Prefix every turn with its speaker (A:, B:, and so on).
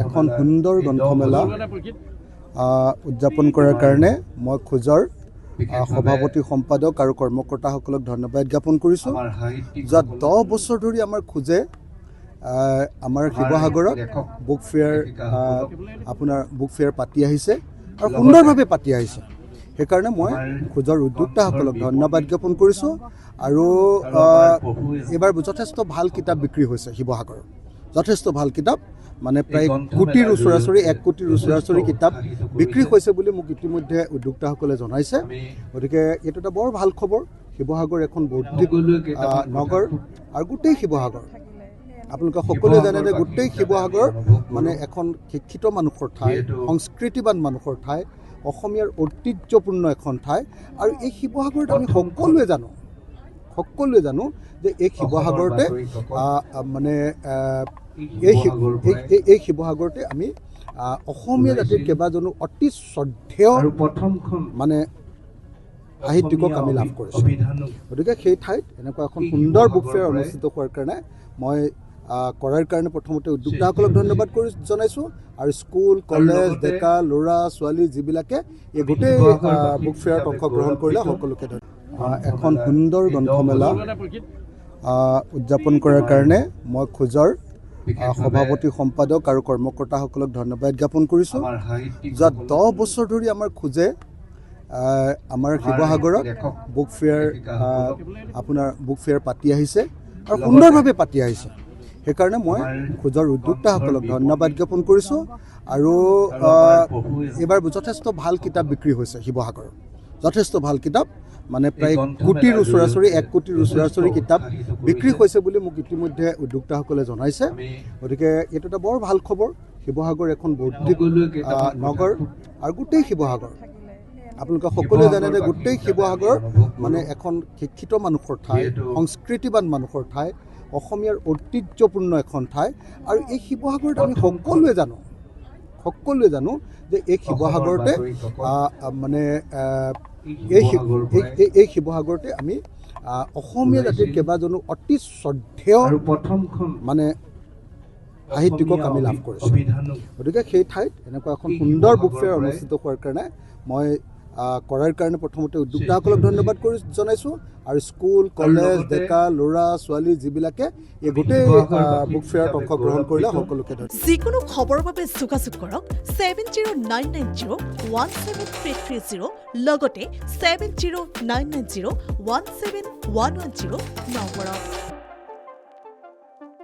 A: এখন সুন্দৰ গ্ৰন্থমেলা উদযাপন কৰাৰ কাৰণে মই খোজৰ সভাপতি সম্পাদক আৰু কৰ্মকৰ্তাসকলক ধন্যবাদ জ্ঞাপন কৰিছোঁ। যোৱা 10 বছৰ ধৰি আমাৰ খোজে আমাৰ শিৱসাগৰত বুক ফেয়াৰ পাতি আহিছে আৰু সুন্দৰভাৱে পাতি আহিছে। সেইকাৰণে মই খোজৰ উদ্যোক্তাসকলক ধন্যবাদ জ্ঞাপন কৰিছোঁ। আৰু এইবাৰ যথেষ্ট ভাল কিতাপ বিক্ৰী হৈছে শিৱসাগৰত, যথেষ্ট ভাল কিতাপ, মানে প্ৰায় কোটিৰ ওচৰা-ওচৰি 1 কোটিৰ ওচৰা-ওচৰি কিতাপ বিক্ৰী হৈছে বুলি মোক ইতিমধ্যে উদ্যোক্তাসকলে জনাইছে। গতিকে এইটো এটা বৰ ভাল খবৰ। শিৱসাগৰ এখন বৌদ্ধিক নগৰ আৰু গোটেই শিৱসাগৰ আপোনালোকে সকলোৱে জানে যে গোটেই শিৱসাগৰ মানে এখন শিক্ষিত মানুহৰ ঠাই, সংস্কৃতিবান মানুহৰ ঠাই, অসমীয়াৰ ঐতিহ্যপূৰ্ণ এখন ঠাই। আৰু এই শিৱসাগৰত আমি সকলোৱে জানো যে এই শিৱসাগৰতে মানে এই শিৱসাগৰতে আমি অসমীয়া জাতিৰ কেইবাজনো অতি শ্ৰদ্ধেয় মানে সাহিত্যিকক আমি লাভ কৰিছোঁ। গতিকে সেই ঠাইত এনেকুৱা এখন সুন্দৰ বুক ফেয়াৰ অনুষ্ঠিত হোৱাৰ কাৰণে মই কৰাৰ কাৰণে প্ৰথমতে উদ্যোক্তাসকলক ধন্যবাদ জনাইছোঁ। আৰু স্কুল, কলেজ, ডেকা ল'ৰা ছোৱালী যিবিলাকে এই গোটেই বুক ফেয়াৰত অংশগ্ৰহণ কৰিলে সকলোকে এখন সুন্দৰ গ্ৰন্থমেলা উদযাপন কৰাৰ কাৰণে মই খোজৰ সভাপতি সম্পাদক আৰু কৰ্মকৰ্তাসকলক ধন্যবাদ জ্ঞাপন কৰিছোঁ। যোৱা 10 বছৰ ধৰি আমাৰ খোজে আমাৰ শিৱসাগৰত বুক ফেয়াৰ পাতি আহিছে আৰু সুন্দৰভাৱে পাতি আহিছে। সেইকাৰণে মই খোজৰ উদ্যোক্তাসকলক ধন্যবাদ জ্ঞাপন কৰিছোঁ। আৰু এইবাৰ যথেষ্ট ভাল কিতাপ বিক্ৰী হৈছে শিৱসাগৰত, যথেষ্ট ভাল কিতাপ, মানে প্ৰায় কোটিৰ ওচৰা-ওচৰি 1 কোটিৰ ওচৰা-ওচৰি কিতাপ বিক্ৰী হৈছে বুলি মোক ইতিমধ্যে উদ্যোক্তাসকলে জনাইছে। গতিকে এইটো এটা বৰ ভাল খবৰ। শিৱসাগৰ এখন বৌদ্ধিক নগৰ আৰু গোটেই শিৱসাগৰ আপোনালোকে সকলোৱে জানে যে গোটেই শিৱসাগৰ মানে এখন শিক্ষিত মানুহৰ ঠাই, সংস্কৃতিবান মানুহৰ ঠাই, অসমীয়াৰ ঐতিহ্যপূৰ্ণ এখন ঠাই। আৰু এই শিৱসাগৰত আমি সকলোৱে জানো যে এই শিৱসাগৰতে মানে এই শিৱসাগৰতে আমি অসমীয়া জাতিৰ কেইবাজনো অতি শ্ৰদ্ধেয় মানে সাহিত্যিকক আমি লাভ কৰিছোঁ। গতিকে সেই ঠাইত এনেকুৱা এখন সুন্দৰ বুক ফেয়াৰ অনুষ্ঠিত হোৱাৰ কাৰণে মই কৰাৰ কাৰণে প্ৰথমতে উদ্যোক্তাসকলক ধন্যবাদ জনাইছোঁ। আৰু স্কুল, কলেজ, ডেকা ল'ৰা ছোৱালী যিবিলাকে এই গোটেই বুক ফেয়াৰত অংশগ্ৰহণ কৰিলে সকলোকে
B: যিকোনো খবৰৰ বাবে যোগাযোগ কৰক 7099017330 লগতে 7099017110 নম্বৰত।